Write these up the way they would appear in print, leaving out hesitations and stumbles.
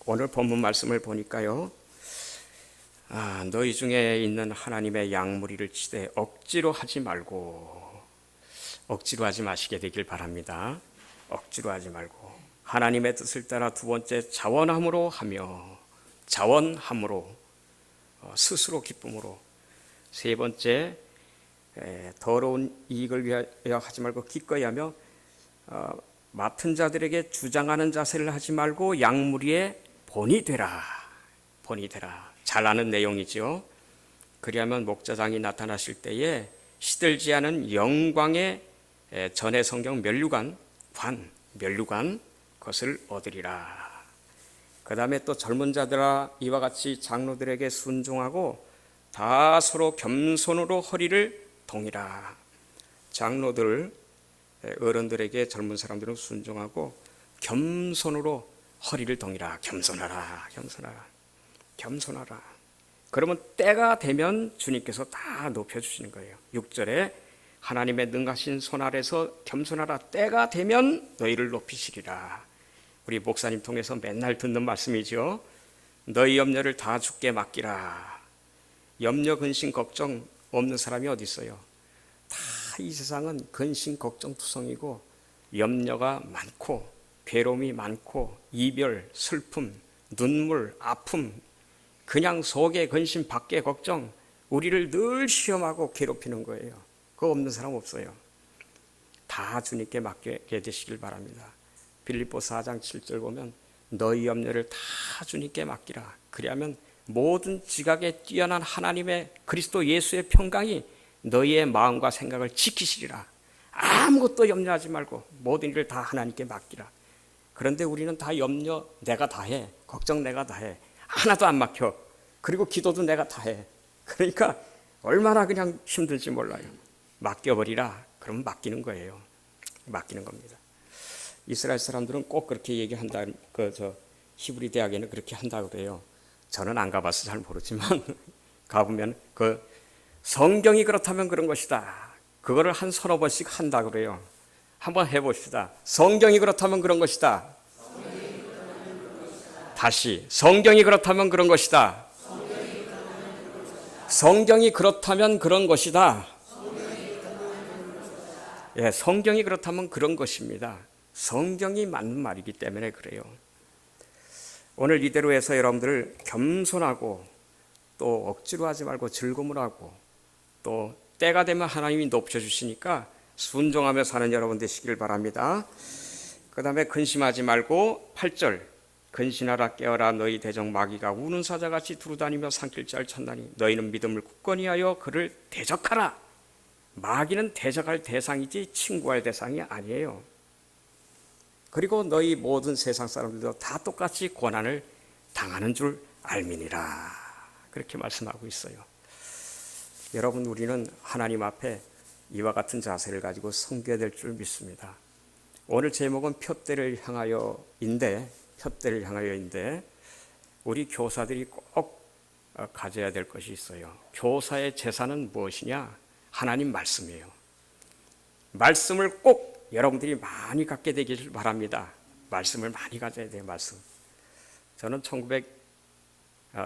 오늘 본문 말씀을 보니까요. 너희 중에 있는 하나님의 양무리를 치되 억지로 하지 마시게 되길 바랍니다. 억지로 하지 말고 하나님의 뜻을 따라 두 번째 자원함으로 스스로 기쁨으로 세 번째 더러운 이익을 위하여 하지 말고 기꺼이 하며 맡은 자들에게 주장하는 자세를 하지 말고 양무리의 본이 되라. 잘 아는 내용이죠. 그리하면 목자장이 나타나실 때에 시들지 않은 영광의 전의 성경 면류관 그것을 얻으리라. 그 다음에 또 젊은 자들아 이와 같이 장로들에게 순종하고 다 서로 겸손으로 허리를 동이라. 장로들 어른들에게 젊은 사람들은 순종하고 겸손으로 허리를 동이라. 겸손하라. 그러면 때가 되면 주님께서 다 높여주시는 거예요. 6절에 하나님의 능하신 손 아래서 겸손하라. 때가 되면 너희를 높이시리라. 우리 목사님 통해서 맨날 듣는 말씀이죠. 너희 염려를 다 주께 맡기라. 염려, 근심, 걱정 없는 사람이 어디 있어요? 다 이 세상은 근심, 걱정 투성이고 염려가 많고 괴로움이 많고 이별, 슬픔, 눈물, 아픔, 그냥 속에 근심, 밖에 걱정, 우리를 늘 시험하고 괴롭히는 거예요. 그거 없는 사람 없어요. 다 주님께 맡게 되시길 바랍니다. 빌립보서 4장 7절 보면 너희 염려를 다 주님께 맡기라. 그리하면 모든 지각에 뛰어난 하나님의 그리스도 예수의 평강이 너희의 마음과 생각을 지키시리라. 아무것도 염려하지 말고 모든 일을 다 하나님께 맡기라. 그런데 우리는 다 염려 내가 다 해. 걱정 내가 다 해. 하나도 안 막혀. 그리고 기도도 내가 다 해. 그러니까 얼마나 그냥 힘들지 몰라요. 맡겨버리라. 그러면 맡기는 거예요. 맡기는 겁니다. 이스라엘 사람들은 꼭 그렇게 얘기한다. 히브리 대학에는 그렇게 한다고 그래요. 저는 안 가봐서 잘 모르지만 가보면 성경이 그렇다면 그런 것이다. 그거를 한 서너 번씩 한다 그래요. 한번 해봅시다. 성경이 그렇다면 그런 것이다. 다시 성경이 그렇다면 그런 것이다. 성경이 그렇다면 그런 것이다. 예, 성경이 그렇다면 그런 것입니다. 성경이 맞는 말이기 때문에 그래요. 오늘 이대로 해서 여러분들 겸손하고 또 억지로 하지 말고 즐거움을 하고 또 때가 되면 하나님이 높여주시니까 순종하며 사는 여러분 되시길 바랍니다. 그 다음에 근심하지 말고 8절 근신하라 깨어라 너희 대적 마귀가 우는 사자같이 두루다니며 삼킬 자를 찾나니 너희는 믿음을 굳건히 하여 그를 대적하라. 마귀는 대적할 대상이지 친구할 대상이 아니에요. 그리고 너희 모든 세상 사람들도 다 똑같이 고난을 당하는 줄 알미니라. 그렇게 말씀하고 있어요. 여러분 우리는 하나님 앞에 이와 같은 자세를 가지고 섬겨야 될 줄 믿습니다. 오늘 제목은 표대를 향하여인데 우리 교사들이 꼭 가져야 될 것이 있어요. 교사의 재산은 무엇이냐? 하나님 말씀이에요. 말씀을 꼭 여러분들이 많이 갖게 되기를 바랍니다. 말씀을 많이 가져야 돼요. 말씀. 저는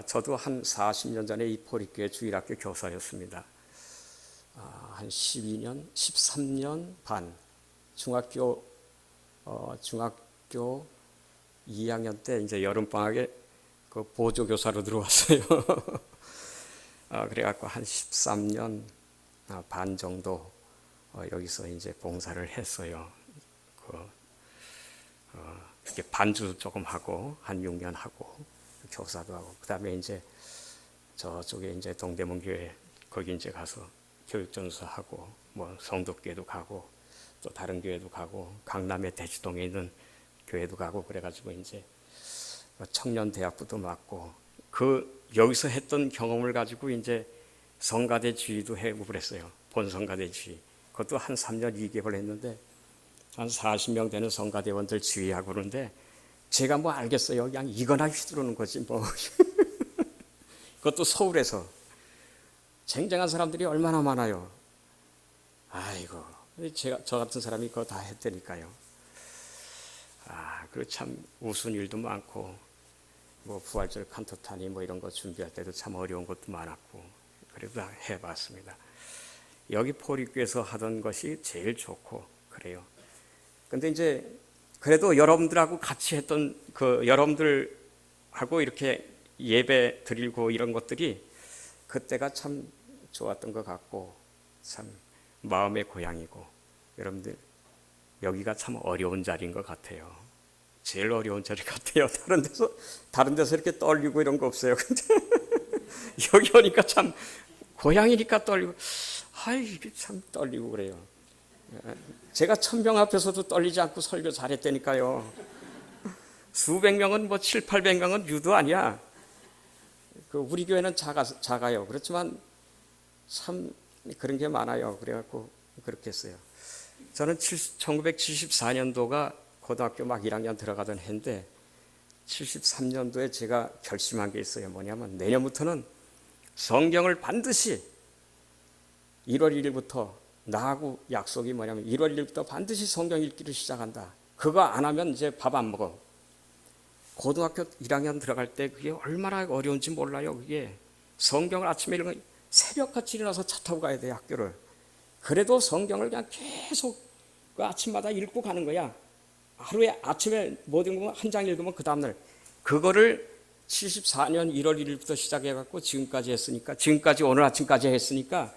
저도 한 40년 전에 이 포리교회 주일학교 교사였습니다. 한 13년 반 중학교 2학년 때 이제 여름방학에 그 보조교사로 들어왔어요. 그래갖고 한 13년 반 정도 여기서 이제 봉사를 했어요. 이렇게 반주 조금 하고 한 6년 하고 교사도 하고 그 다음에 이제 저쪽에 이제 동대문 교회 거기 이제 가서 교육전수하고 뭐 성덕교회도 가고 또 다른 교회도 가고 강남의 대치동에 있는 교회도 가고 그래가지고 이제 청년대학부도 맡고 여기서 했던 경험을 가지고 이제 성가대 지휘도 해고 그랬어요. 본성가대 지휘. 그것도 한 3년 2개월 했는데 한 40명 되는 성가대원들 지휘하고 그러는데 제가 뭐 알겠어요. 그냥 이거나 휘두르는 거지 뭐. 그것도 서울에서 쟁쟁한 사람들이 얼마나 많아요. 아이고, 저 같은 사람이 그거 다 했다니까요. 그리고 참 우스운 일도 많고 뭐 부활절 칸토타니 뭐 이런 거 준비할 때도 참 어려운 것도 많았고 그래도 다 해봤습니다. 여기 포리교에서 하던 것이 제일 좋고 그래요. 근데 이제 그래도 여러분들하고 같이 했던 그 여러분들하고 이렇게 예배 드리고 이런 것들이 그때가 참 좋았던 것 같고 참 마음의 고향이고 여러분들 여기가 참 어려운 자리인 것 같아요. 제일 어려운 자리 같아요. 다른 데서 이렇게 떨리고 이런 거 없어요. 근데 여기 오니까 참 고향이니까 떨리고 이게 참 떨리고 그래요. 제가 1000명 앞에서도 떨리지 않고 설교 잘했다니까요. 수백 명은 뭐 7, 800명은 유도 아니야. 우리 교회는 작아요. 그렇지만 참 그런 게 많아요. 그래갖고 그렇게 했어요. 저는 1974년도가 고등학교 막 1학년 들어가던 해인데 73년도에 제가 결심한 게 있어요. 뭐냐면 내년부터는 성경을 반드시 1월 1일부터 나하고 약속이 뭐냐면 1월 1일부터 반드시 성경 읽기를 시작한다. 그거 안 하면 이제 밥 안 먹어. 고등학교 1학년 들어갈 때 그게 얼마나 어려운지 몰라요. 그게 성경을 아침에 읽으면 새벽같이 일어나서 차 타고 가야 돼 학교를. 그래도 성경을 그냥 계속 그 아침마다 읽고 가는 거야. 하루에 아침에 뭐 읽으면 한 장 읽으면 그 다음날 그거를 74년 1월 1일부터 시작해갖고 지금까지 했으니까 지금까지 오늘 아침까지 했으니까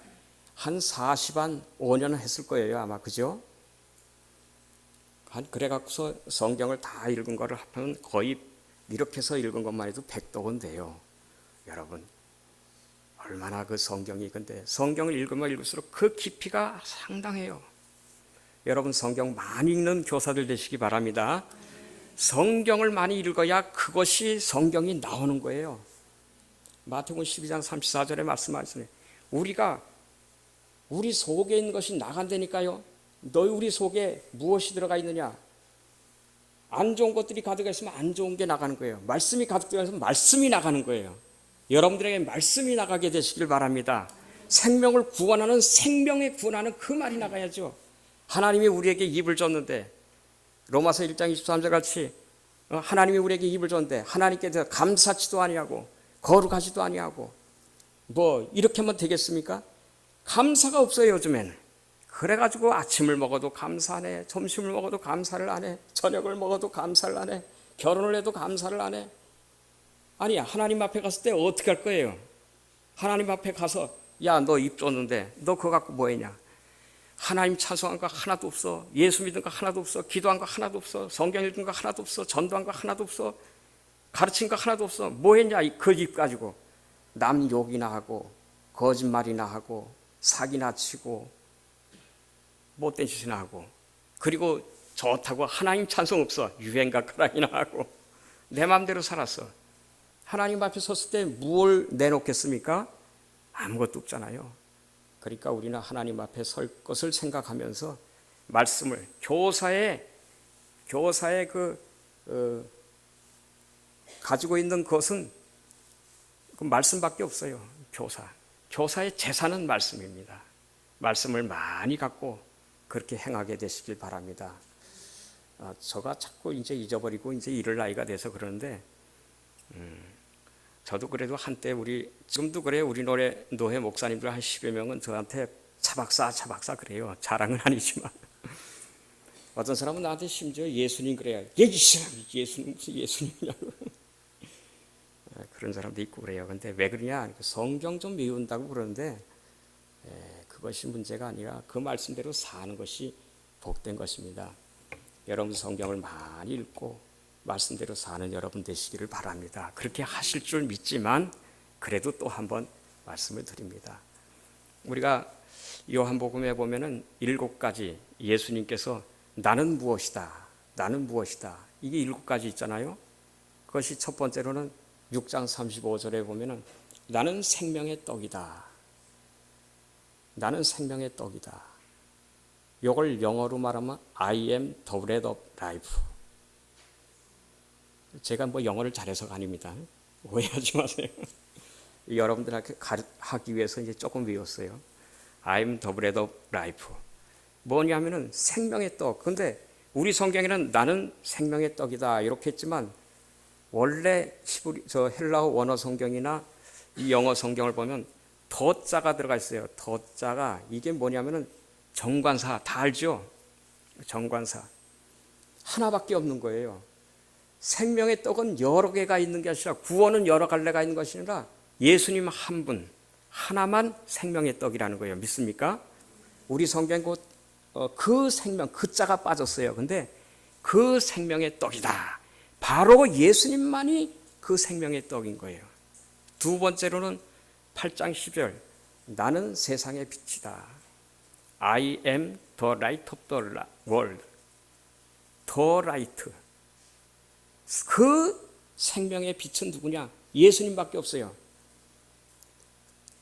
한 40한 5년은 했을 거예요 아마. 그죠? 그래갖고서 성경을 다 읽은 거를 합하면 거의 이렇게 해서 읽은 것만 해도 100독은 돼요. 여러분 얼마나 그 성경이 근데 성경을 읽으면 읽을수록 그 깊이가 상당해요. 여러분 성경 많이 읽는 교사들 되시기 바랍니다. 성경을 많이 읽어야 그것이 성경이 나오는 거예요. 마태복음 12장 34절에 말씀하시네. 우리가 우리 속에 있는 것이 나간다니까요. 너희 우리 속에 무엇이 들어가 있느냐? 안 좋은 것들이 가득해 있으면 안 좋은 게 나가는 거예요. 말씀이 가득해 있으면 말씀이 나가는 거예요. 여러분들에게 말씀이 나가게 되시길 바랍니다. 생명을 구원하는 생명에 구원하는 그 말이 나가야죠. 하나님이 우리에게 입을 줬는데 로마서 1장 23절 같이 하나님이 우리에게 입을 줬는데 하나님께 대해서 감사치도 아니하고 거룩하지도 아니하고 뭐 이렇게 하면 되겠습니까? 감사가 없어요 요즘에는. 그래가지고 아침을 먹어도 감사하네, 점심을 먹어도 감사를 안 해, 저녁을 먹어도 감사를 안 해, 결혼을 해도 감사를 안 해. 아니 하나님 앞에 갔을 때 어떻게 할 거예요? 하나님 앞에 가서 야 너 입 줬는데 너 그거 갖고 뭐 했냐? 하나님 찬송한 거 하나도 없어, 예수 믿은 거 하나도 없어, 기도한 거 하나도 없어, 성경 읽은 거 하나도 없어, 전도한 거 하나도 없어, 가르친 거 하나도 없어. 뭐 했냐 그 입 가지고. 남 욕이나 하고 거짓말이나 하고 사기나 치고 못된 짓이나 하고 그리고 좋다고 하나님 찬송 없어 유행가 크랑이나 하고 내 마음대로 살았어. 하나님 앞에 섰을 때 뭘 내놓겠습니까? 아무것도 없잖아요. 그러니까 우리는 하나님 앞에 설 것을 생각하면서 말씀을 교사의 가지고 있는 것은 그 말씀밖에 없어요. 교사의 재산은 말씀입니다. 말씀을 많이 갖고 그렇게 행하게 되시길 바랍니다. 저가 자꾸 이제 잊어버리고 이제 이럴 나이가 돼서 그러는데, 저도 그래도 한때 지금도 그래요. 우리 노회 목사님들 한 10여 명은 저한테 차박사 그래요. 자랑은 아니지만. 어떤 사람은 나한테 심지어 예수님 그래요. 예수님 무슨 예수님이냐고. 그런 사람도 있고 그래요. 근데 왜 그러냐? 성경 좀 외운다고 그러는데 그것이 문제가 아니라 그 말씀대로 사는 것이 복된 것입니다. 여러분 성경을 많이 읽고 말씀대로 사는 여러분 되시기를 바랍니다. 그렇게 하실 줄 믿지만 그래도 또 한번 말씀을 드립니다. 우리가 요한복음에 보면은 7가지 예수님께서 나는 무엇이다, 나는 무엇이다, 이게 7가지 있잖아요. 그것이 첫 번째로는 6장 35절에 보면은 나는 생명의 떡이다. 나는 생명의 떡이다. 이걸 영어로 말하면 I am the bread of life. 제가 뭐 영어를 잘해서가 아닙니다. 오해하지 마세요. 여러분들한테 하기 위해서 이제 조금 외웠어요. I am the bread of life. 뭐냐면은 생명의 떡. 근데 우리 성경에는 나는 생명의 떡이다 이렇게 했지만 원래 저 헬라어 원어 성경이나 이 영어 성경을 보면 더자가 들어가 있어요. 더자가 이게 뭐냐면은 정관사, 다 알죠? 정관사. 하나밖에 없는 거예요. 생명의 떡은 여러 개가 있는 게 아니라, 구원은 여러 갈래가 있는 것이 아니라 예수님 한 분, 하나만 생명의 떡이라는 거예요. 믿습니까? 우리 성경 곧 그 생명, 그 자가 빠졌어요. 근데 그 생명의 떡이다. 바로 예수님만이 그 생명의 떡인 거예요. 두 번째로는 8장 10절, 나는 세상의 빛이다. I am the light of the world. The light. 그 생명의 빛은 누구냐? 예수님밖에 없어요.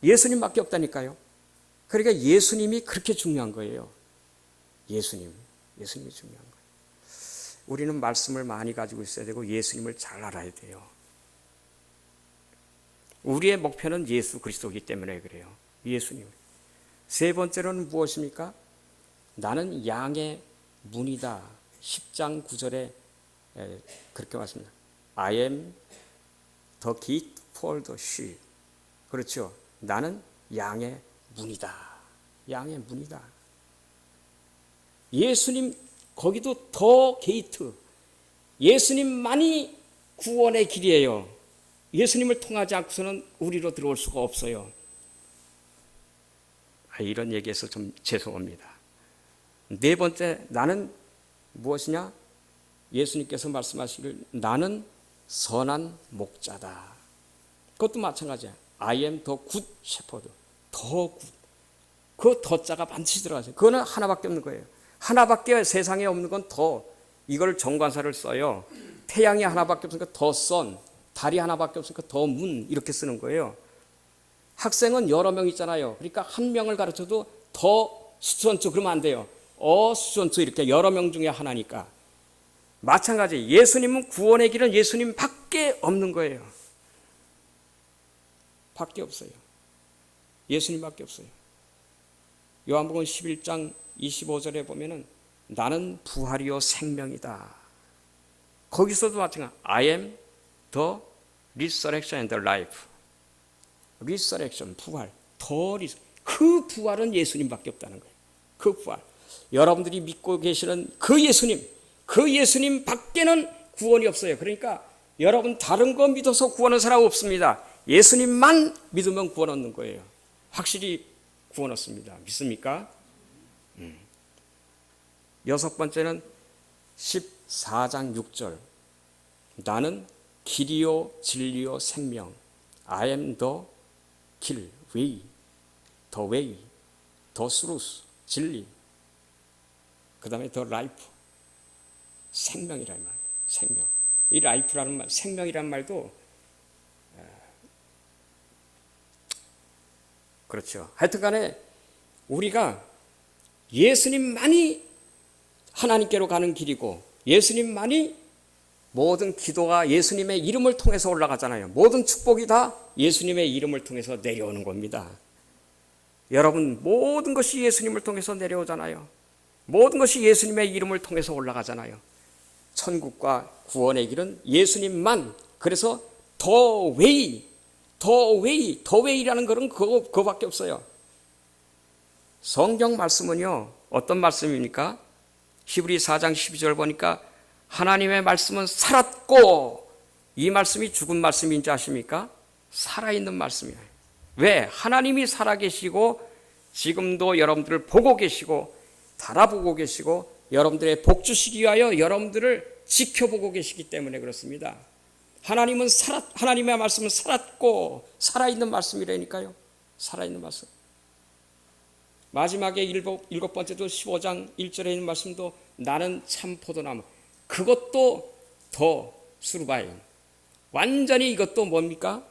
예수님밖에 없다니까요. 그러니까 예수님이 그렇게 중요한 거예요. 예수님이 중요한 거예요. 우리는 말씀을 많이 가지고 있어야 되고 예수님을 잘 알아야 돼요. 우리의 목표는 예수 그리스도이기 때문에 그래요. 예수님. 세 번째로는 무엇입니까? 나는 양의 문이다. 10장 9절에 그렇게 말씀합니다. I am the gate for the sheep. 그렇죠. 나는 양의 문이다. 양의 문이다. 예수님, 거기도 더 게이트. 예수님만이 구원의 길이에요. 예수님을 통하지 않고서는 우리로 들어올 수가 없어요. 이런 얘기해서 좀 죄송합니다. 네 번째, 나는 무엇이냐? 예수님께서 말씀하시기를 나는 선한 목자다. 그것도 마찬가지야. I am the good shepherd. 더 굿. 그 더자가 반드시 들어가세요. 그거는 하나밖에 없는 거예요. 하나밖에 세상에 없는 건 더. 이걸 정관사를 써요. 태양이 하나밖에 없으니까 더 선, 달이 하나밖에 없으니까 더 문, 이렇게 쓰는 거예요. 학생은 여러 명 있잖아요. 그러니까 한 명을 가르쳐도 더 수선수 그러면 안 돼요. 수선수 이렇게 여러 명 중에 하나니까. 마찬가지 예수님은 구원의 길은 예수님 밖에 없는 거예요. 밖에 없어요. 예수님밖에 없어요. 요한복음 11장 25절에 보면은 나는 부활이요 생명이다. 거기서도 마찬가지. I am the resurrection and the life. resurrection 부활. 그 부활은 예수님밖에 없다는 거예요. 그 부활. 여러분들이 믿고 계시는 그 예수님 밖에는 구원이 없어요. 그러니까 여러분 다른 거 믿어서 구원하는 사람 없습니다. 예수님만 믿으면 구원 얻는 거예요. 확실히 구원 얻습니다. 믿습니까? 여섯 번째는 14장 6절. 나는 길이요 진리요 생명. I am the 길, way, the way, the truth, 진리. 그 다음에 the life. 생명이라는 말. 생명. 이 life라는 말, 생명이라는 말도 그렇죠. 하여튼 간에 우리가 예수님만이 하나님께로 가는 길이고 예수님만이 모든 기도가 예수님의 이름을 통해서 올라가잖아요. 모든 축복이 다 예수님의 이름을 통해서 내려오는 겁니다. 여러분 모든 것이 예수님을 통해서 내려오잖아요. 모든 것이 예수님의 이름을 통해서 올라가잖아요. 천국과 구원의 길은 예수님만. 그래서 더 웨이라는 것은 그거밖에 없어요. 성경 말씀은요 어떤 말씀입니까? 히브리 4장 12절 보니까 하나님의 말씀은 살았고, 이 말씀이 죽은 말씀인지 아십니까? 살아있는 말씀이에요. 왜? 하나님이 살아계시고 지금도 여러분들을 보고 계시고 바라보고 계시고 여러분들의 복 주시기 위하여 여러분들을 지켜보고 계시기 때문에 그렇습니다. 하나님의 말씀은 살았고 살아있는 말씀이라니까요. 살아있는 말씀. 마지막에 일곱 번째도 15장 1절에 있는 말씀도 나는 참 포도나무. 그것도 더 수르바인. 완전히 이것도 뭡니까?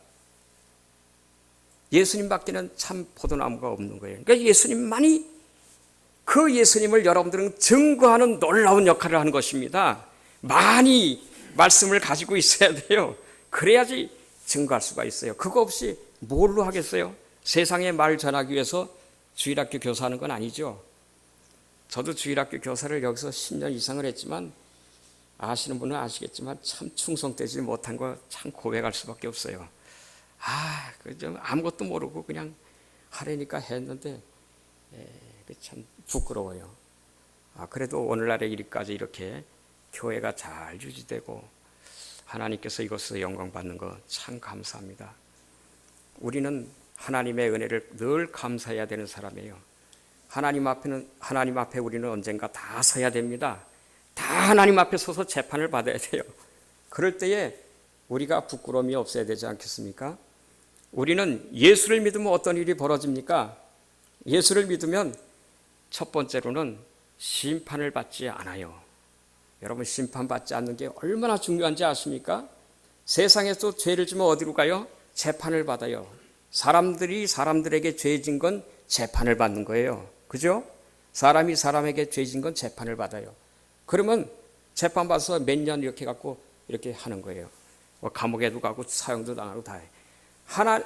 예수님밖에는 참 포도나무가 없는 거예요. 그러니까 예수님만이, 그 예수님을 여러분들은 증거하는 놀라운 역할을 하는 것입니다. 많이 말씀을 가지고 있어야 돼요. 그래야지 증거할 수가 있어요. 그거 없이 뭘로 하겠어요? 세상에 말 전하기 위해서 주일학교 교사하는 건 아니죠. 저도 주일학교 교사를 여기서 10년 이상을 했지만 아시는 분은 아시겠지만 참 충성되지 못한 거 참 고백할 수밖에 없어요. 그좀 아무것도 모르고 그냥 하려니까 했는데 참 부끄러워요. 그래도 오늘날의 일까지 이렇게 교회가 잘 유지되고 하나님께서 이것을 영광 받는 거 참 감사합니다. 우리는 하나님의 은혜를 늘 감사해야 되는 사람이에요. 하나님 앞에 우리는 언젠가 다 서야 됩니다. 다 하나님 앞에 서서 재판을 받아야 돼요. 그럴 때에 우리가 부끄러움이 없어야 되지 않겠습니까? 우리는 예수를 믿으면 어떤 일이 벌어집니까? 예수를 믿으면 첫 번째로는 심판을 받지 않아요. 여러분, 심판받지 않는 게 얼마나 중요한지 아십니까? 세상에서 죄를 지면 어디로 가요? 재판을 받아요. 사람들이 사람들에게 죄 진 건 재판을 받는 거예요. 그죠? 사람이 사람에게 죄 진 건 재판을 받아요. 그러면 재판 받아서 몇 년 이렇게 갖고 이렇게 하는 거예요. 감옥에도 가고 사형도 당하고 다 해요.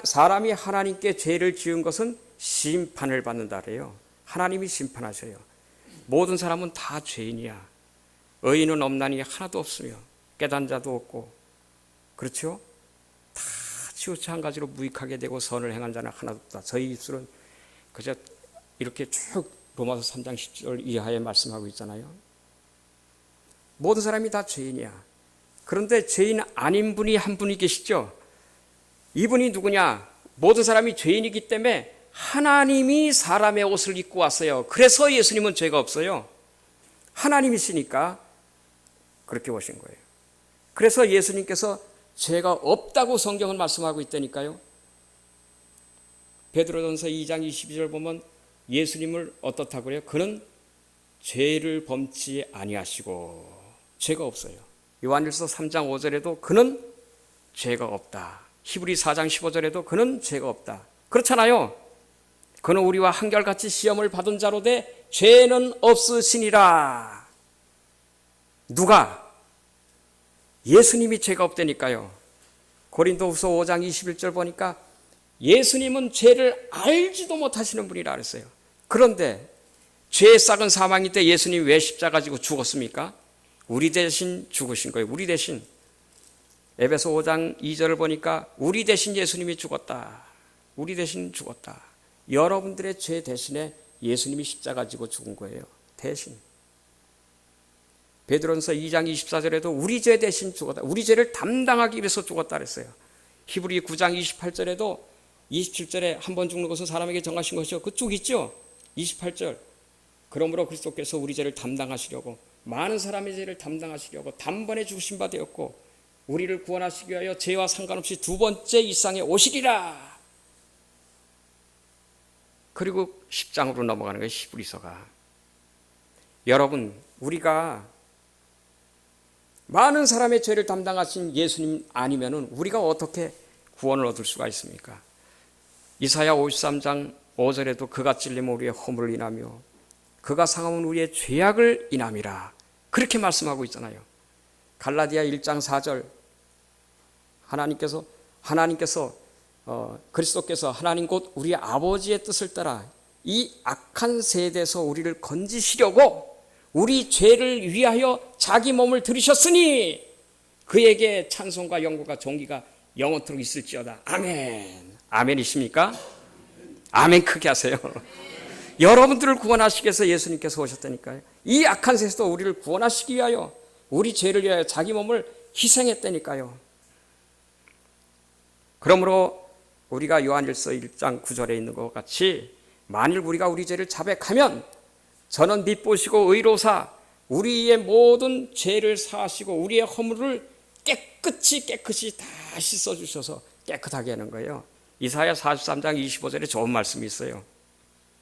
사람이 하나님께 죄를 지은 것은 심판을 받는다 그래요. 하나님이 심판하셔요. 모든 사람은 다 죄인이야. 의인은 없나니 하나도 없으며 깨닫는 자도 없고, 그렇죠? 다 치우쳐 한 가지로 무익하게 되고 선을 행한 자는 하나도 없다. 저희 입술은 그저 이렇게 쭉 로마서 3장 10절 이하에 말씀하고 있잖아요. 모든 사람이 다 죄인이야. 그런데 죄인 아닌 분이 한 분이 계시죠. 이분이 누구냐? 모든 사람이 죄인이기 때문에 하나님이 사람의 옷을 입고 왔어요. 그래서 예수님은 죄가 없어요. 하나님이시니까 그렇게 오신 거예요. 그래서 예수님께서 죄가 없다고 성경은 말씀하고 있다니까요. 베드로전서 2장 22절 보면 예수님을 어떻다고 그래요? 그는 죄를 범치 아니하시고 죄가 없어요. 요한일서 3장 5절에도 그는 죄가 없다. 히브리 4장 15절에도 그는 죄가 없다. 그렇잖아요. 그는 우리와 한결같이 시험을 받은 자로 돼 죄는 없으시니라. 누가? 예수님이 죄가 없다니까요. 고린도후서 5장 21절 보니까 예수님은 죄를 알지도 못하시는 분이라 그랬어요. 그런데 죄의 싹은 사망일 때 예수님 왜 십자가 지고 죽었습니까? 우리 대신 죽으신 거예요. 우리 대신. 에베소 5장 2절을 보니까 우리 대신 예수님이 죽었다. 우리 대신 죽었다. 여러분들의 죄 대신에 예수님이 십자가 지고 죽은 거예요. 대신. 베드로전서 2장 24절에도 우리 죄 대신 죽었다. 우리 죄를 담당하기 위해서 죽었다 그랬어요. 히브리 9장 28절에도 27절에 한 번 죽는 것은 사람에게 정하신 것이요. 그 쭉 있죠. 28절. 그러므로 그리스도께서 우리 죄를 담당하시려고, 많은 사람의 죄를 담당하시려고 단번에 죽으신 바 되었고 우리를 구원하시기 위하여 죄와 상관없이 두 번째 이 땅에 오시리라. 그리고 10장으로 넘어가는 거예요. 히브리서가. 여러분, 우리가 많은 사람의 죄를 담당하신 예수님 아니면은 우리가 어떻게 구원을 얻을 수가 있습니까? 이사야 53장 5절에도 그가 찔리면 우리의 허물을 인하며 그가 상하면 우리의 죄악을 인함이라. 그렇게 말씀하고 있잖아요. 갈라디아 1장 4절 하나님께서 그리스도께서 하나님 곧 우리 아버지의 뜻을 따라 이 악한 세대에서 우리를 건지시려고 우리 죄를 위하여 자기 몸을 들이셨으니 그에게 찬송과 영광과 존귀가 영원토록 있을지어다. 아멘. 아멘이십니까? 아멘 크게 하세요. 여러분들을 구원하시기 위해서 예수님께서 오셨다니까요. 이 악한 세대에서 우리를 구원하시기 위하여 우리 죄를 위하여 자기 몸을 희생했다니까요. 그러므로 우리가 요한일서 1장 9절에 있는 것 같이 만일 우리가 우리 죄를 자백하면 저는 밉보시고 의로사 우리의 모든 죄를 사하시고 우리의 허물을 깨끗이 다 씻어주셔서 깨끗하게 하는 거예요. 이사야 43장 25절에 좋은 말씀이 있어요.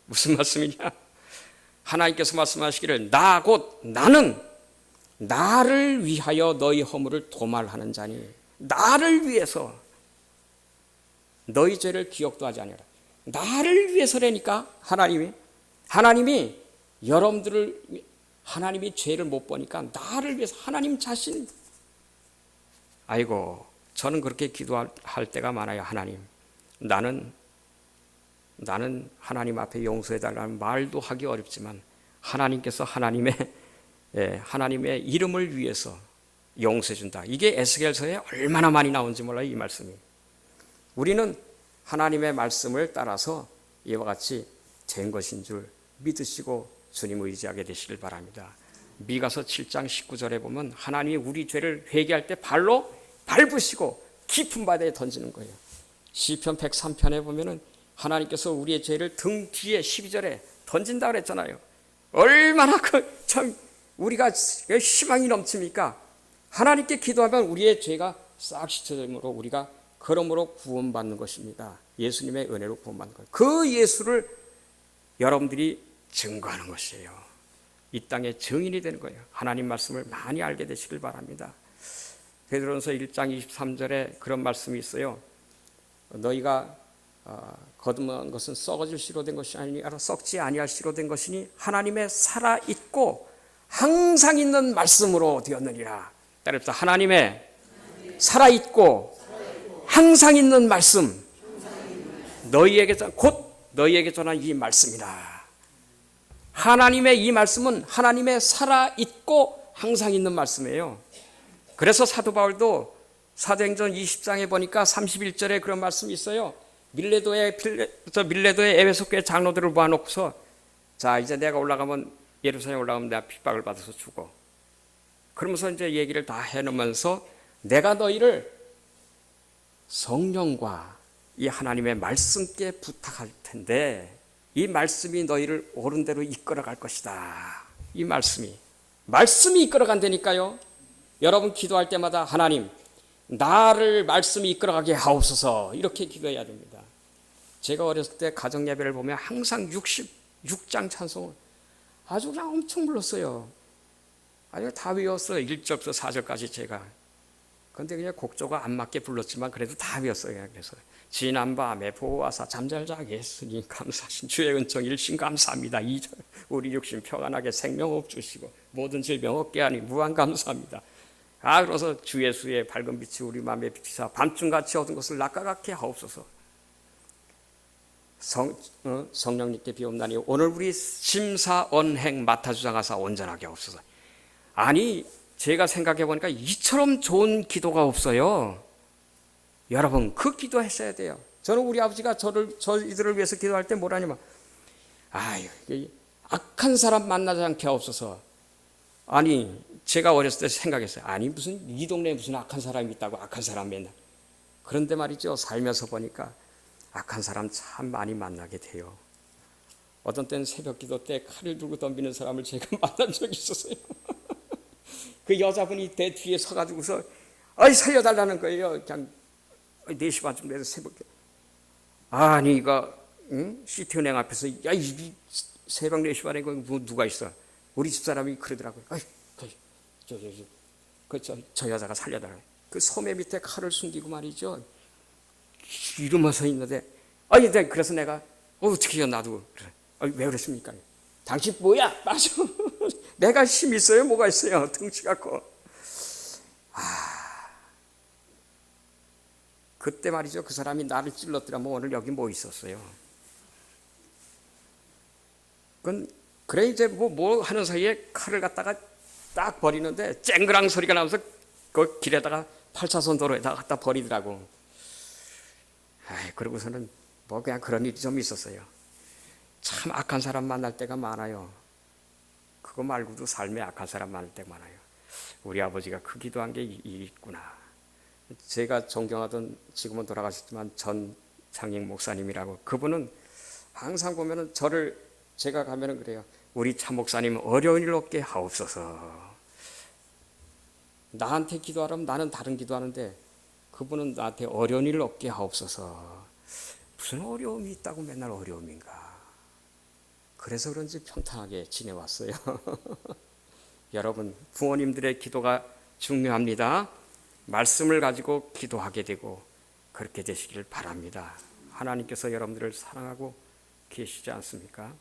무슨 말씀이냐? 하나님께서 말씀하시기를 나 곧 나는 나를 위하여 너희 허물을 도말하는 자니, 나를 위해서 너희 죄를 기억도 하지 아니하라. 나를 위해서라니까. 하나님이 여러분들을, 하나님이 죄를 못 보니까 나를 위해서 하나님 자신. 아이고, 저는 그렇게 기도할 때가 많아요. 하나님, 나는 하나님 앞에 용서해달라는 말도 하기 어렵지만 하나님께서 하나님의 이름을 위해서 용서해준다. 이게 에스겔서에 얼마나 많이 나오는지 몰라요, 이 말씀이. 우리는 하나님의 말씀을 따라서 이와 같이 된 것인 줄 믿으시고 주님 의지하게 되시길 바랍니다. 미가서 7장 19절에 보면 하나님이 우리 죄를 회개할 때 발로 밟으시고 깊은 바다에 던지는 거예요. 시편 103편에 보면은 하나님께서 우리의 죄를 등 뒤에 12절에 던진다 그랬잖아요. 얼마나 참 우리가 희망이 넘칩니까? 하나님께 기도하면 우리의 죄가 싹 씻어짐으로 우리가 그러므로 구원받는 것입니다. 예수님의 은혜로 구원받는 거예요. 그 예수를 여러분들이 증거하는 것이에요. 이 땅의 증인이 되는 거예요. 하나님 말씀을 많이 알게 되시길 바랍니다. 베드로전서 1장 23절에 그런 말씀이 있어요. 너희가 거듭난 것은 썩어질 씨로 된 것이 아니라 썩지 아니할 씨로 된 것이니 하나님의 살아있고 항상 있는 말씀으로 되었느니라. 따라서 하나님의 살아있고 항상 있는 말씀, 곧 너희에게 전한 이 말씀이다. 하나님의 이 말씀은 하나님의 살아있고 항상 있는 말씀이에요. 그래서 사도 바울도 사도행전 20장에 보니까 31절에 그런 말씀이 있어요. 밀레도의 에베소 교회 장로들을 모아놓고서 자 이제 내가 올라가면 예루살렘 올라가면 내가 핍박을 받아서 죽어. 그러면서 이제 얘기를 다 해놓으면서 내가 너희를 성령과 이 하나님의 말씀께 부탁할 텐데 이 말씀이 너희를 옳은 대로 이끌어갈 것이다. 이 말씀이 이끌어간다니까요. 여러분 기도할 때마다 하나님 나를 말씀이 이끌어가게 하옵소서 이렇게 기도해야 됩니다. 제가 어렸을 때 가정예배를 보면 항상 66장 찬송을 아주 그냥 엄청 불렀어요. 아주 다 외웠어요. 1절부터 4절까지 제가. 그런데 그냥 곡조가 안 맞게 불렀지만 그래도 다 외웠어요. 그래서 지난밤에 보호하사 잠잘 자게 했으니 감사하신 주의 은총 일심 감사합니다. 2절 우리 육신 평안하게 생명업 주시고 모든 질병 없게 하니 무한 감사합니다. 그래서 주 예수의 밝은 빛이 우리 마음에 비치사 밤중같이 얻은 것을 낙과 같게 하옵소서. 성령님께 비옵나니 오늘 우리 심사 언행 맡아 주장하사 온전하게 하옵소서. 아니 제가 생각해 보니까 이처럼 좋은 기도가 없어요. 여러분 그 기도했어야 돼요. 저는 우리 아버지가 저희들을 위해서 기도할 때 뭐라냐면 악한 사람 만나지 않게 하옵소서. 아니 제가 어렸을 때 생각했어요. 아니 무슨 이 동네에 무슨 악한 사람이 있다고 악한 사람 맨날. 그런데 말이죠 살면서 보니까 악한 사람 참 많이 만나게 돼요. 어떤 때는 새벽 기도 때 칼을 들고 덤비는 사람을 제가 만난 적이 있었어요. 그 여자분이 내 뒤에 서가지고서 살려달라는 거예요. 그냥 4시 반쯤 돼서 새벽 아니 이거 시티은행 앞에서 이 새벽 4시 반에 누가 있어. 우리 집사람이 그러더라고요. 저 여자가 살려달라고. 그 소매 밑에 칼을 숨기고 말이죠. 이러면서 있는데 그래서 내가 어떻게 해요 나도. 왜 그랬습니까? 당신 뭐야? 맞아. 내가 힘 있어요? 뭐가 있어요? 덩치 갖고. 그때 말이죠. 그 사람이 나를 찔렀더라면 오늘 여기 뭐 있었어요. 그래 이제 뭐 하는 사이에 칼을 갖다가 딱 버리는데 쨍그랑 소리가 나면서 그 길에다가 8차선 도로에다가 갖다 버리더라고. 그러고서는 뭐 그냥 그런 일이 좀 있었어요. 참 악한 사람 만날 때가 많아요. 그거 말고도 삶에 악한 사람 만날 때가 많아요. 우리 아버지가 그 기도한 게 있구나. 제가 존경하던 지금은 돌아가셨지만 전 장익 목사님이라고 그분은 항상 보면은 제가 가면은 그래요. 우리 참 목사님 어려운 일 없게 하옵소서. 나한테 기도하라면 나는 다른 기도하는데 그분은 나한테 어려운 일 없게 하옵소서. 무슨 어려움이 있다고 맨날 어려움인가. 그래서 그런지 평탄하게 지내왔어요. 여러분 부모님들의 기도가 중요합니다. 말씀을 가지고 기도하게 되고 그렇게 되시길 바랍니다. 하나님께서 여러분들을 사랑하고 계시지 않습니까?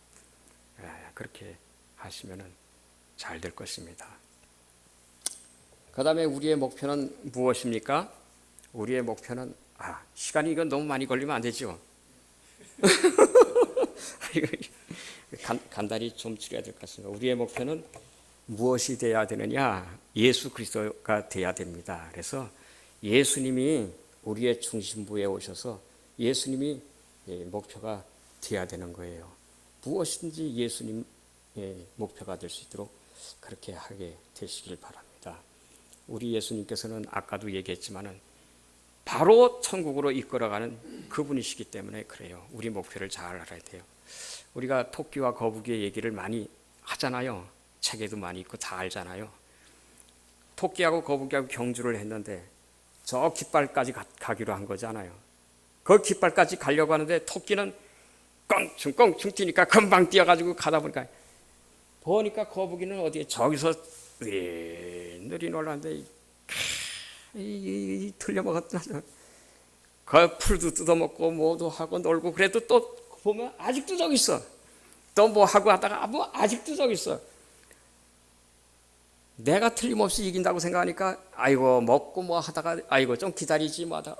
그렇게 하시면 잘 될 것입니다. 그 다음에 우리의 목표는 무엇입니까? 우리의 목표는 시간이 이건 너무 많이 걸리면 안 되죠. 간단히 좀 줄여야 될 것 같습니다. 우리의 목표는 무엇이 되어야 되느냐? 예수 그리스도가 돼야 됩니다. 그래서 예수님이 우리의 중심부에 오셔서 예수님이 목표가 돼야 되는 거예요. 무엇이든지 예수님 목표가 될 수 있도록 그렇게 하게 되시길 바랍니다. 우리 예수님께서는 아까도 얘기했지만은 바로 천국으로 이끌어가는 그분이시기 때문에 그래요. 우리 목표를 잘 알아야 돼요. 우리가 토끼와 거북이의 얘기를 많이 하잖아요. 책에도 많이 있고 다 알잖아요. 토끼하고 거북이하고 경주를 했는데 저 깃발까지 가기로 한 거잖아요. 그 깃발까지 가려고 하는데 토끼는 껑충 뛰니까 금방 뛰어가지고 가다 보니까 거북이는 어디에 저기서 느리 놀랐는데 틀려먹었다. 그 풀도 뜯어먹고 뭐도 하고 놀고 그래도 또 보면 아직도 저기 있어. 또 뭐 하고 하다가 뭐 아직도 저기 있어. 내가 틀림없이 이긴다고 생각하니까 아이고 먹고 뭐 하다가 아이고 좀 기다리지 뭐 하다가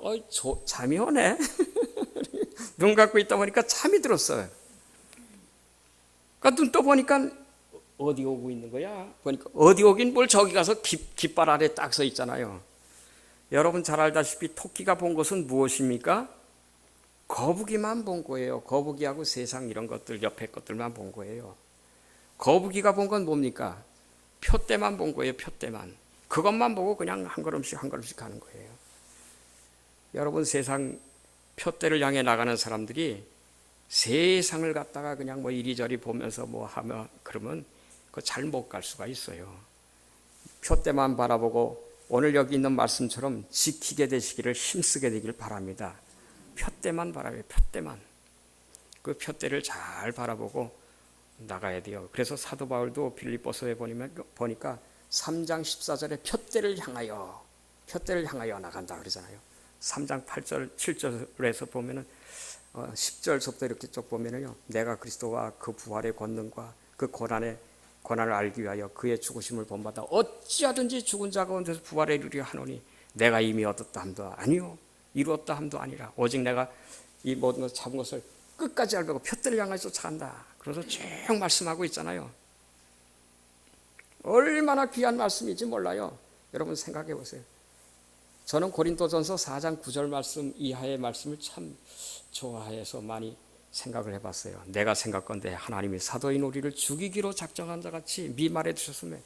잠이 오네. 눈 감고 있다 보니까 잠이 들었어요. 그러니까 눈 떠 보니까 어디 오고 있는 거야? 보니까 어디 오긴 뭘 저기 가서 깃발 아래 딱 서 있잖아요. 여러분 잘 알다시피 토끼가 본 것은 무엇입니까? 거북이만 본 거예요. 거북이하고 세상 이런 것들 옆에 것들만 본 거예요. 거북이가 본 건 뭡니까? 표대만 본 거예요. 표대만. 그것만 보고 그냥 한 걸음씩 한 걸음씩 가는 거예요. 여러분 세상 표대를 향해 나가는 사람들이 세상을 갖다가 그냥 뭐 이리저리 보면서 뭐 하며 그러면 그 잘 못 갈 수가 있어요. 표대만 바라보고 오늘 여기 있는 말씀처럼 지키게 되시기를 힘쓰게 되기를 바랍니다. 표대만 바라봐요. 표대만. 그 표대를 잘 바라보고 나가야 돼요. 그래서 사도 바울도 빌립보서에 보니까 3장 14절에 표대를 향하여 나간다 그러잖아요. 3장 8절 7절에서 보면은 10절서부터 이렇게 쭉 보면은요. 내가 그리스도와 그 부활의 권능과 그 고난을 알기 위하여 그의 죽으심을 본받아 어찌하든지 죽은 자 가운데서 부활에 이르려 하노니 내가 이미 얻었다 함도 아니요 이루었다 함도 아니라 오직 내가 이 모든 것을 잡은 것을 끝까지 알고 표대를 향해 쫓아간다. 그래서 쭉 말씀하고 있잖아요. 얼마나 귀한 말씀인지 몰라요. 여러분 생각해 보세요. 저는 고린도전서 4장 9절 말씀 이하의 말씀을 참 좋아해서 많이 생각을 해봤어요. 내가 생각건대 하나님이 사도인 우리를 죽이기로 작정한 자 같이 미말해 두셨으며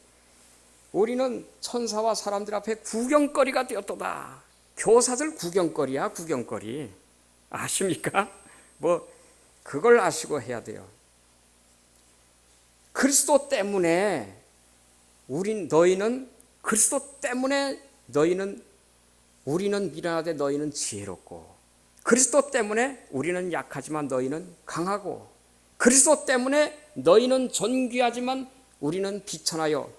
우리는 천사와 사람들 앞에 구경거리가 되었도다. 교사들 구경거리야 구경거리. 아십니까? 뭐 그걸 아시고 해야 돼요. 그리스도 때문에 그리스도 때문에 우리는 미련하되 너희는 지혜롭고 그리스도 때문에 우리는 약하지만 너희는 강하고 그리스도 때문에 너희는 존귀하지만 우리는 비천하여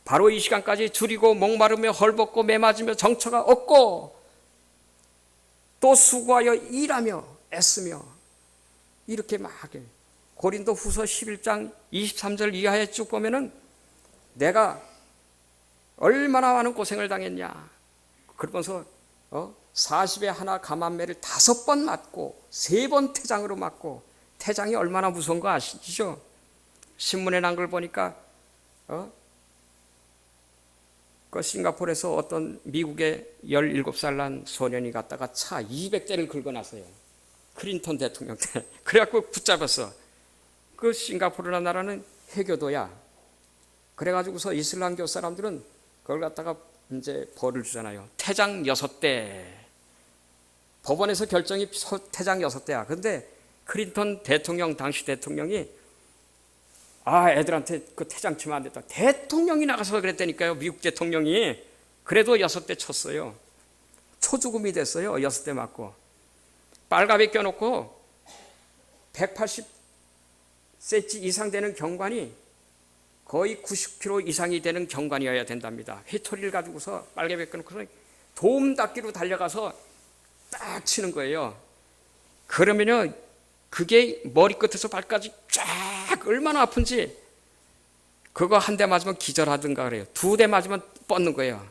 바로 이 시간까지 줄이고 목마르며 헐벗고 매맞으며 정처가 없고 또 수고하여 일하며 애쓰며 이렇게 막 고린도 후서 11장 23절 이하에 쭉 보면은 내가 얼마나 많은 고생을 당했냐. 그러면서 40에 하나 감한매를 5번 맞고 3번 태장으로 맞고 태장이 얼마나 무서운 거 아시죠? 신문에 난 걸 보니까 그 싱가포르에서 어떤 미국의 17살 난 소년이 갔다가 차 200대를 긁어놨어요. 클린턴 대통령 때. 그래갖고 붙잡았어. 그 싱가포르라는 나라는 해교도야. 그래가지고서 이슬람교 사람들은 그걸 갖다가 이제 벌을 주잖아요. 태장 6대. 법원에서 결정이 태장 6대야. 근데 클린턴 대통령, 당시 대통령이 애들한테 그 태장 치면 안 됐다. 대통령이 나가서 그랬다니까요. 미국 대통령이. 그래도 6대 쳤어요. 초죽음이 됐어요. 6대 맞고. 빨갑에 껴놓고 180cm 이상 되는 경관이 거의 90kg 이상이 되는 경관이어야 된답니다. 회초리를 가지고서 빨갑에 껴놓고서 도움닫기로 달려가서 딱 치는 거예요. 그러면요, 그게 머리끝에서 발까지 쫙 얼마나 아픈지 그거 한 대 맞으면 기절하든가 그래요. 2대 맞으면 뻗는 거예요.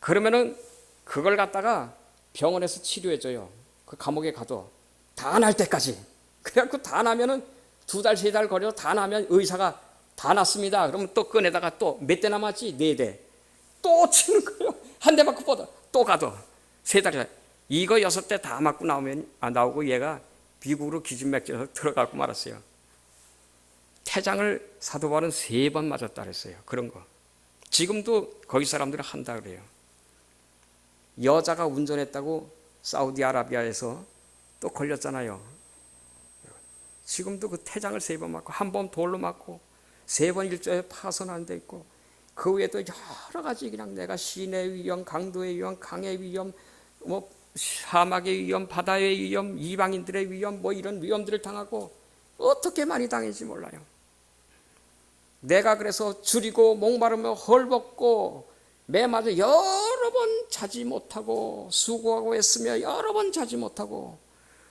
그러면은 그걸 갖다가 병원에서 치료해줘요. 그 감옥에 가도 다 날 때까지. 그래갖고 다 나면은 2달, 3달 걸려 다 나면 의사가 다 났습니다. 그러면 또 꺼내다가 또 몇 대 남았지? 4대. 또 치는 거예요. 한 대 맞고 또 가도 3달이나. 이거 6대 다 맞고 나오고 얘가 미국으로 기진맥진해서 들어가고 말았어요. 태장을 사도 바울은 3번 맞았다 그랬어요. 그런 거. 지금도 거기 사람들은 한다 그래요. 여자가 운전했다고 사우디아라비아에서 또 걸렸잖아요. 지금도 그 태장을 3번 맞고, 한 번 돌로 맞고, 3번 일조에 파손한 데 있고, 그 외에도 여러 가지 그냥 내가 시내 위험, 강도의 위험, 강의 위험, 뭐 사막의 위험, 바다의 위험, 이방인들의 위험, 뭐 이런 위험들을 당하고 어떻게 많이 당했는지 몰라요. 내가 그래서 줄이고 목마르며 헐벗고 매맞아 여러 번 자지 못하고 수고하고 애쓰며 여러 번 자지 못하고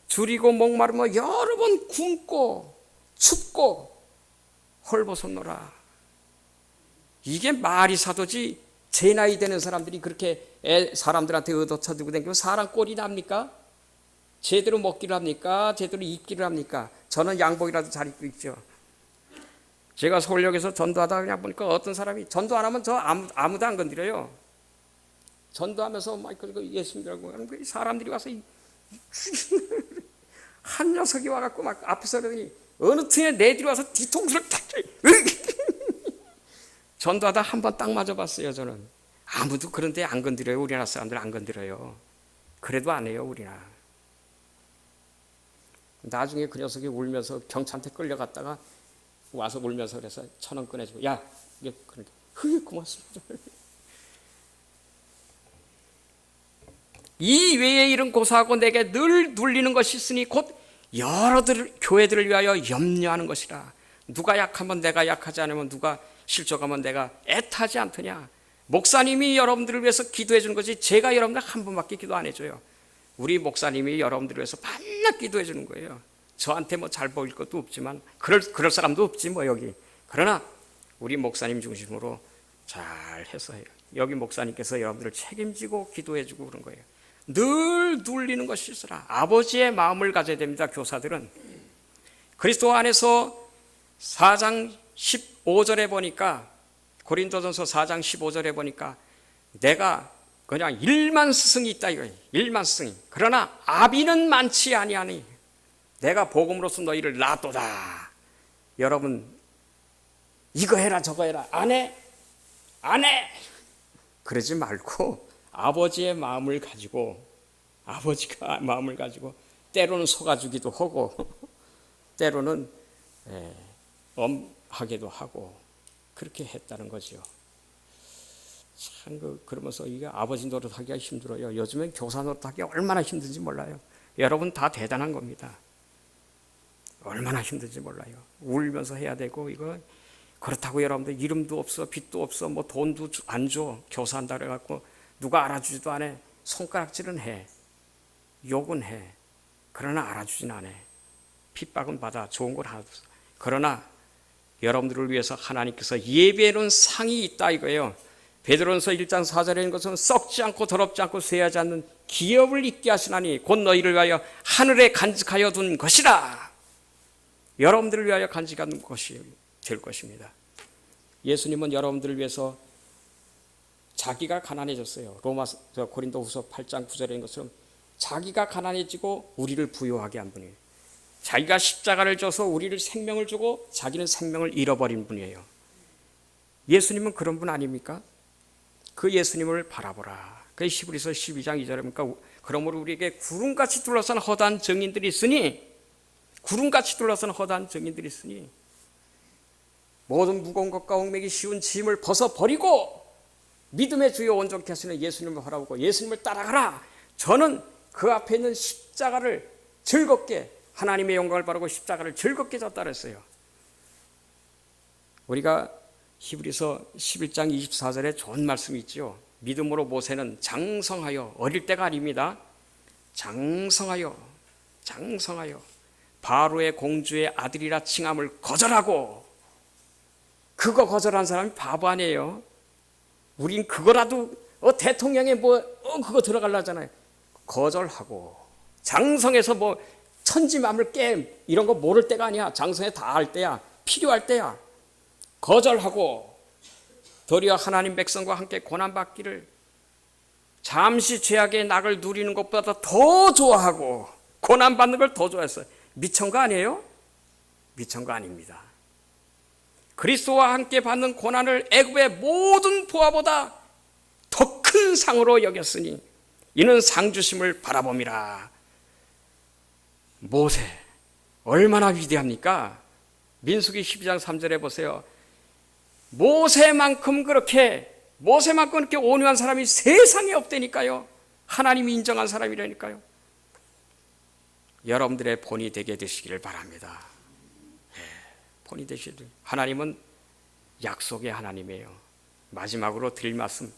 줄이고 목마르며 여러 번 굶고 춥고 헐벗었노라. 이게 말이 사도지 제 나이 되는 사람들이 그렇게 사람들한테 얻어쳐주고 다니면 사람 꼴이 납니까? 제대로 먹기를 합니까? 제대로 입기를 합니까? 저는 양복이라도 잘 입고 있죠. 제가 서울역에서 전도하다 그냥 보니까 어떤 사람이 전도 안 하면 저 아무도 안 건드려요. 전도하면서 막 예수님이라고 하는 사람들이 와서 한 녀석이 와갖고 막 앞에서 그러더니 어느 틈에 내 뒤로 와서 뒤통수를 탁 전도하다 한 번 딱 맞아봤어요. 저는 아무도 그런데 안 건드려요. 우리나라 사람들 안 건드려요. 그래도 안 해요. 우리나라. 나중에 그 녀석이 울면서 경찰한테 끌려갔다가 와서 울면서 그래서 1,000원 꺼내주고 야 이게 그러니까 고맙습니다. 이 외에 이런 고사하고 내게 늘 눌리는 것이 있으니 곧 여러 교회들을 위하여 염려하는 것이라. 누가 약하면 내가 약하지 않으면 누가 실족하면 내가 애타지 않더냐. 목사님이 여러분들을 위해서 기도해 주는 거지 제가 여러분들 한 번밖에 기도 안 해줘요. 우리 목사님이 여러분들을 위해서 반납 기도해 주는 거예요. 저한테 뭐 잘 보일 것도 없지만 그럴 사람도 없지 뭐 여기. 그러나 우리 목사님 중심으로 잘 해서 해요. 여기 목사님께서 여러분들을 책임지고 기도해 주고 그런 거예요. 늘 눌리는 것이 있으라. 아버지의 마음을 가져야 됩니다. 교사들은. 그리스도 안에서 4장 15절에 보니까 고린도전서 4장 15절에 보니까 내가 그냥 1만 스승이 있다 이거예요. 1만 스승이. 그러나 아비는 많지 아니하니 내가 복음으로써 너희를 놔도다. 여러분 이거 해라 저거 해라 안 해? 안 해! 그러지 말고 아버지의 마음을 가지고 아버지가 마음을 가지고 때로는 속아주기도 하고 때로는 엄하게도 하고 그렇게 했다는 거죠. 참 그러면서 이게 아버지 노릇하기가 힘들어요. 요즘엔 교사 노릇하기가 얼마나 힘든지 몰라요. 여러분 다 대단한 겁니다. 얼마나 힘든지 몰라요. 울면서 해야 되고 이거 그렇다고 여러분들 이름도 없어 빚도 없어 뭐 돈도 안 줘. 교사한다 그래갖고 누가 알아주지도 않아. 손가락질은 해. 욕은 해. 그러나 알아주진 않아. 핍박은 받아. 좋은 걸 하나도 없어. 그러나 여러분들을 위해서 하나님께서 예배해놓은 상이 있다 이거예요. 베드로전서 1장 4절에 있는 것은 썩지 않고 더럽지 않고 쇠하지 않는 기업을 있게 하시나니 곧 너희를 위하여 하늘에 간직하여 둔 것이라. 여러분들을 위하여 간직한 것이 될 것입니다. 예수님은 여러분들을 위해서 자기가 가난해졌어요. 고린도후서 8장 9절에 있는 것처럼 자기가 가난해지고 우리를 부유하게 한 분이에요. 자기가 십자가를 져서 우리를 생명을 주고 자기는 생명을 잃어버린 분이에요. 예수님은 그런 분 아닙니까? 그 예수님을 바라보라. 그 히브리서 12장 2절에 보니까 그러므로 우리에게 구름같이 둘러싼 허다한 증인들이 있으니 구름같이 둘러싼 허다한 증인들이 있으니 모든 무거운 것과 얽매기 쉬운 짐을 벗어버리고 믿음의 주여 온전케 하시는 예수님을 바라보고 예수님을 따라가라. 저는 그 앞에 있는 십자가를 즐겁게 하나님의 영광을 바라고 십자가를 즐겁게 졌다 그랬어요. 우리가 히브리서 11장 24절에 좋은 말씀이 있죠. 믿음으로 모세는 장성하여 어릴 때가 아닙니다. 장성하여 바로의 공주의 아들이라 칭함을 거절하고 그거 거절한 사람이 바보 아니에요. 우린 그거라도 대통령에 그거 들어가려잖아요. 거절하고 장성해서 천지만물 깨 이런 거 모를 때가 아니야. 장성에 다 할 때야. 필요할 때야. 거절하고 도리어 하나님 백성과 함께 고난받기를 잠시 죄악의 낙을 누리는 것보다 더 좋아하고 고난받는 걸 더 좋아했어요. 미친 거 아니에요? 미친 거 아닙니다. 그리스도와 함께 받는 고난을 애굽의 모든 보화보다 더 큰 상으로 여겼으니 이는 상 주심을 바라봄이라. 모세 얼마나 위대합니까? 민수기 12장 3절에 보세요. 모세만큼 그렇게 온유한 사람이 세상에 없다니까요. 하나님이 인정한 사람이라니까요. 여러분들의 본이 되게 되시기를 바랍니다. 본이 되시길. 하나님은 약속의 하나님이에요. 마지막으로 드릴 말씀,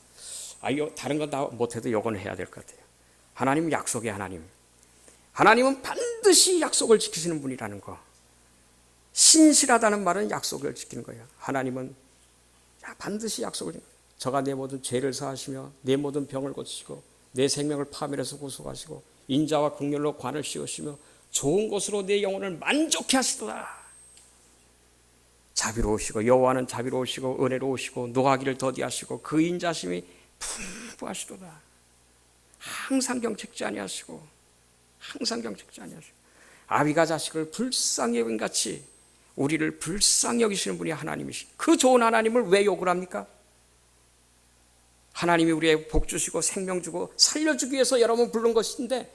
다른 건 다 못해도 요건 해야 될 것 같아요. 하나님은 약속의 하나님. 하나님은 반드시 약속을 지키시는 분이라는 거. 신실하다는 말은 약속을 지키는 거예요. 하나님은 반드시 약속을 지키는 거예요. 저가 내 모든 죄를 사하시며 내 모든 병을 고치시고 내 생명을 파멸해서 구속하시고 인자와 긍휼로 관을 씌우시며 좋은 것으로 내 영혼을 만족해 하시도다. 자비로우시고 여호와는 자비로우시고 은혜로우시고 노하기를 더디하시고 그 인자심이 풍부하시도다. 항상 경책지 아니하시고 아비가 자식을 불쌍히 여긴 같이 우리를 불쌍히 여기시는 분이 하나님이시. 그 좋은 하나님을 왜 욕을 합니까? 하나님이 우리의 복 주시고 생명 주고 살려주기 위해서 여러분 부른 것인데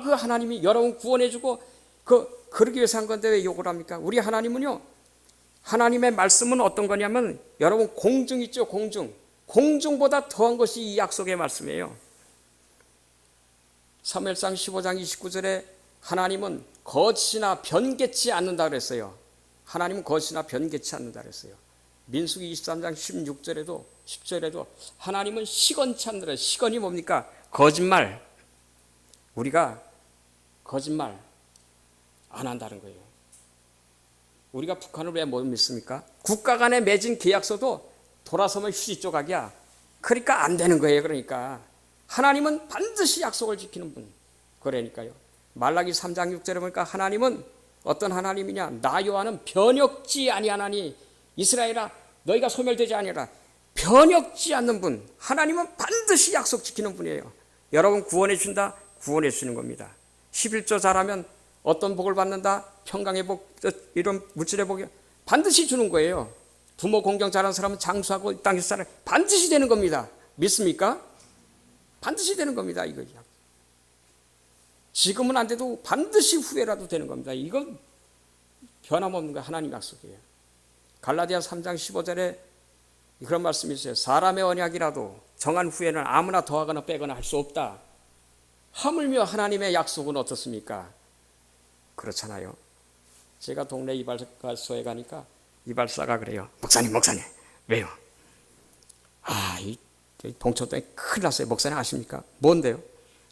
그 하나님이 여러분 구원해주고 그러기 위해서 한 건데 왜 욕을 합니까? 우리 하나님은요, 하나님의 말씀은 어떤 거냐면 여러분 공중 있죠. 공중보다 더한 것이 이 약속의 말씀이에요. 사무엘상 15장 29절에 하나님은 거짓이나 변개치 않는다 그랬어요. 하나님은 거짓이나 변개치 않는다 그랬어요. 민수기 23장 10절에도 하나님은 시건치 않는다. 시건이 뭡니까? 거짓말. 우리가 거짓말 안 한다는 거예요. 우리가 북한을 왜 못 믿습니까? 국가 간에 맺은 계약서도 돌아서면 휴지 조각이야. 그러니까 안 되는 거예요. 그러니까 하나님은 반드시 약속을 지키는 분. 그러니까요. 말라기 3장 6절에 보니까 하나님은 어떤 하나님이냐? 나 여호와는 변역지 아니하나니 이스라엘아 너희가 소멸되지 아니하라. 변역지 않는 분. 하나님은 반드시 약속 지키는 분이에요. 여러분 구원해 준다? 구원해 주시는 겁니다. 11조 잘하면 어떤 복을 받는다? 평강의 복, 이런 물질의 복이 반드시 주는 거예요. 부모 공경 잘하는 사람은 장수하고 이 땅에서 살아 반드시 되는 겁니다. 믿습니까? 반드시 되는 겁니다. 이거 지금은 안 돼도 반드시 후회라도 되는 겁니다. 이건 변함없는 거 하나님 약속이에요. 갈라디아 3장 15절에 그런 말씀이 있어요. 사람의 언약이라도 정한 후에는 아무나 더하거나 빼거나 할 수 없다. 하물며 하나님의 약속은 어떻습니까? 그렇잖아요. 제가 동네 이발소에 가니까 이발사가 그래요. 목사님 왜요? 이 동천동에 큰일 났어요. 목사님 아십니까? 뭔데요?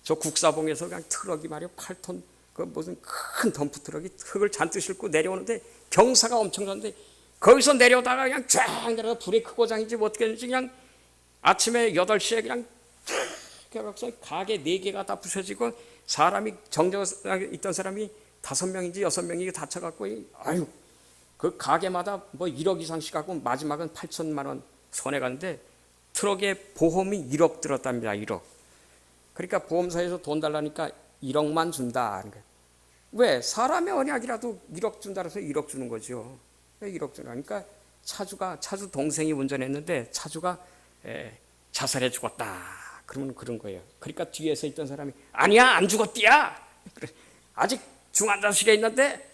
저 국사봉에서 그냥 트럭이 말이요 8톤 무슨 큰 덤프 트럭이 흙을 잔뜩 싣고 내려오는데 경사가 엄청난데 거기서 내려오다가 그냥 쫙 내려가 브레이크 고장인지 뭐 어떻게 했는지 그냥 아침에 8시에 그냥 그래서 가게 4개가 다 부셔지고 사람이 정적에 있던 사람이 5명인지 6명이 다쳐갖고 그 가게마다 뭐 1억 이상씩 갖고 마지막은 8천만 원 손해 갔는데 트럭에 보험이 1억 들었답니다. 1억. 그러니까 보험사에서 돈 달라니까 1억만 준다. 왜? 사람의 언약이라도 1억 준다 해서 1억 주는 거죠. 왜 1억 주나? 그러니까 차주 동생이 운전했는데 차주가 자살해 죽었다. 그러면 그런 거예요. 그러니까 뒤에서 있던 사람이 아니야 안 죽었디야. 아직 중환자실에 있는데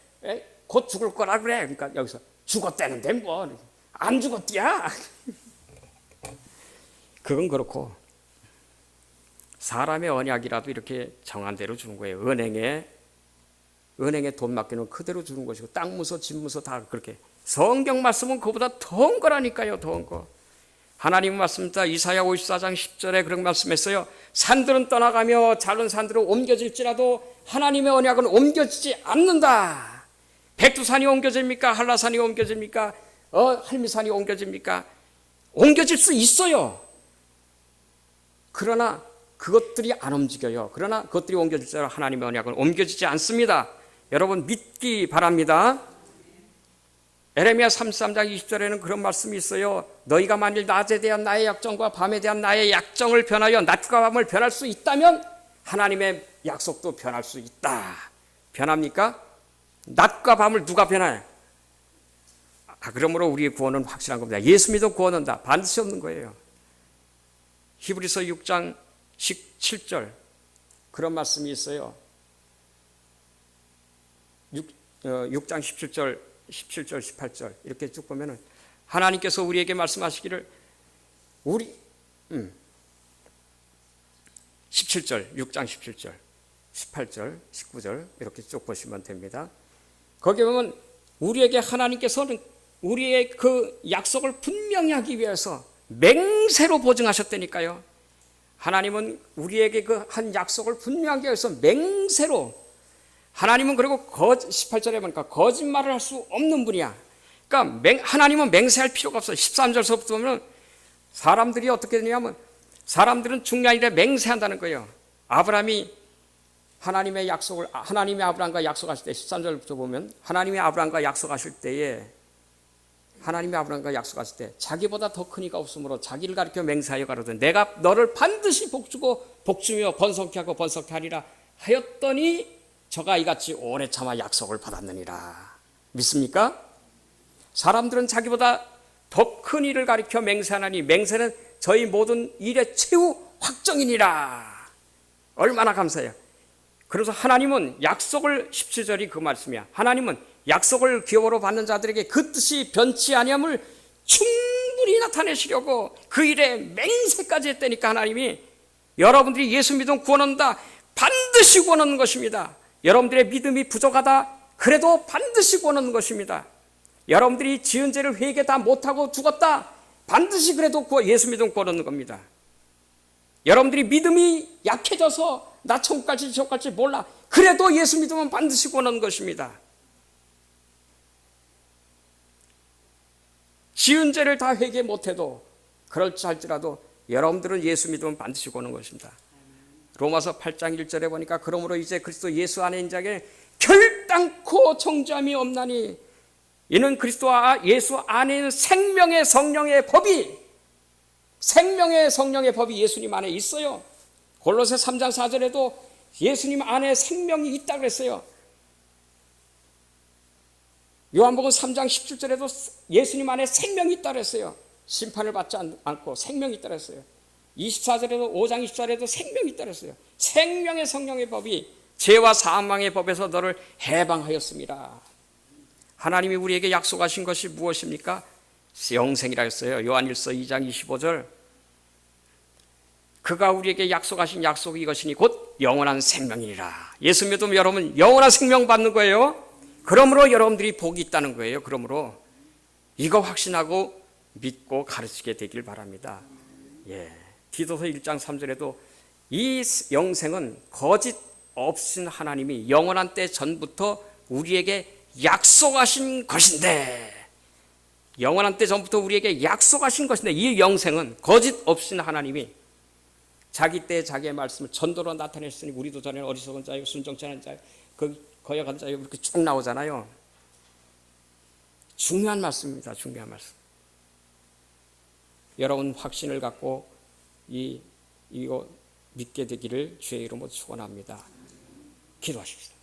곧 죽을 거라 그래. 그러니까 여기서 죽었다는데 뭐 안 죽었디야. 그건 그렇고 사람의 언약이라도 이렇게 정한 대로 주는 거예요. 은행에 돈 맡기는 그대로 주는 것이고 땅 무서 집 무서 다 그렇게. 성경 말씀은 그보다 더한 거라니까요. 더한 거. 하나님 말씀입니다. 이사야 54장 10절에 그런 말씀했어요. 산들은 떠나가며 작은 산들은 옮겨질지라도 하나님의 언약은 옮겨지지 않는다. 백두산이 옮겨집니까? 한라산이 옮겨집니까? 할미산이 옮겨집니까? 옮겨질 수 있어요. 그러나 그것들이 안 움직여요. 그러나 그것들이 옮겨질지라도 하나님의 언약은 옮겨지지 않습니다. 여러분 믿기 바랍니다. 에레미야 33장 20절에는 그런 말씀이 있어요. 너희가 만일 낮에 대한 나의 약정과 밤에 대한 나의 약정을 변하여 낮과 밤을 변할 수 있다면 하나님의 약속도 변할 수 있다. 변합니까? 낮과 밤을 누가 변해요? 그러므로 우리의 구원은 확실한 겁니다. 예수 믿어 구원은 다 반드시 없는 거예요. 히브리서 6장 17절 그런 말씀이 있어요. 6장 17절, 18절 이렇게 쭉 보면은 하나님께서 우리에게 말씀하시기를 17절, 6장 17절, 18절, 19절 이렇게 쭉 보시면 됩니다. 거기 보면 우리에게 하나님께서는 우리의 그 약속을 분명히 하기 위해서 맹세로 보증하셨다니까요. 하나님은 우리에게 그 한 약속을 분명하게 해서 맹세로 하나님은 그리고 18절에 보니까 거짓말을 할 수 없는 분이야. 그러니까 하나님은 맹세할 필요가 없어요. 13절서부터 보면 사람들이 어떻게 되냐면 사람들은 중요한 일에 맹세한다는 거예요. 아브라함이 하나님이 아브라함과 약속하실 때 13절부터 보면 하나님이 아브라함과 약속하실 때에 자기보다 더 큰 이가 없으므로 자기를 가리켜 맹세하여 가로되 내가 너를 반드시 복주고 복주며 번성케 하고 번성케 하리라 하였더니 저가 이같이 오래 참아 약속을 받았느니라. 믿습니까? 사람들은 자기보다 더 큰 일을 가리켜 맹세하나니 맹세는 저희 모든 일의 최후 확정이니라. 얼마나 감사해요. 그래서 하나님은 약속을 17절이 그 말씀이야. 하나님은 약속을 기업으로 받는 자들에게 그 뜻이 변치 아니함을 충분히 나타내시려고 그 일에 맹세까지 했다니까. 하나님이 여러분들이 예수 믿으면 구원한다. 반드시 구원하는 것입니다. 여러분들의 믿음이 부족하다. 그래도 반드시 구원하는 것입니다. 여러분들이 지은 죄를 회개 다 못하고 죽었다. 반드시 그래도 예수 믿으면 구원하는 겁니다. 여러분들이 믿음이 약해져서 나 천국 갈지 지옥 갈지 몰라. 그래도 예수 믿으면 반드시 구원하는 것입니다. 지은 죄를 다 회개 못해도 그럴지 할지라도 여러분들은 예수 믿으면 반드시 구원하는 것입니다. 로마서 8장 1절에 보니까 그러므로 이제 그리스도 예수 안에 있는 자에게 결단코 정죄함이 없나니 이는 그리스도와 예수 안에 있는 생명의 성령의 법이 예수님 안에 있어요. 골로새 3장 4절에도 예수님 안에 생명이 있다고 그랬어요. 요한복음 3장 17절에도 예수님 안에 생명이 있다고 그랬어요. 심판을 받지 않고 생명이 있다고 그랬어요. 24절에도 5장 24절에도 생명이 있다고 그랬어요. 생명의 성령의 법이 죄와 사망의 법에서 너를 해방하였습니다. 하나님이 우리에게 약속하신 것이 무엇입니까? 영생이라 했어요. 요한일서 2장 25절 그가 우리에게 약속하신 약속이 이것이니 곧 영원한 생명이니라. 예수 믿으면 여러분 영원한 생명 받는 거예요. 그러므로 여러분들이 복이 있다는 거예요. 그러므로 이거 확신하고 믿고 가르치게 되길 바랍니다. 디도서 1장 3절에도 이 영생은 거짓 없인 하나님이 영원한 때 전부터 우리에게 약속하신 것인데 영원한 때 전부터 우리에게 약속하신 것인데 이 영생은 거짓 없인 하나님이 자기 때 자기의 말씀을 전도로 나타냈으니 우리도 전에 어리석은 자요 순정치 않은 자요 거역한 자요 이렇게 쭉 나오잖아요. 중요한 말씀입니다. 중요한 말씀. 여러분 확신을 갖고 이거 믿게 되기를 주의 이름으로 축원합니다. 기도하십시다.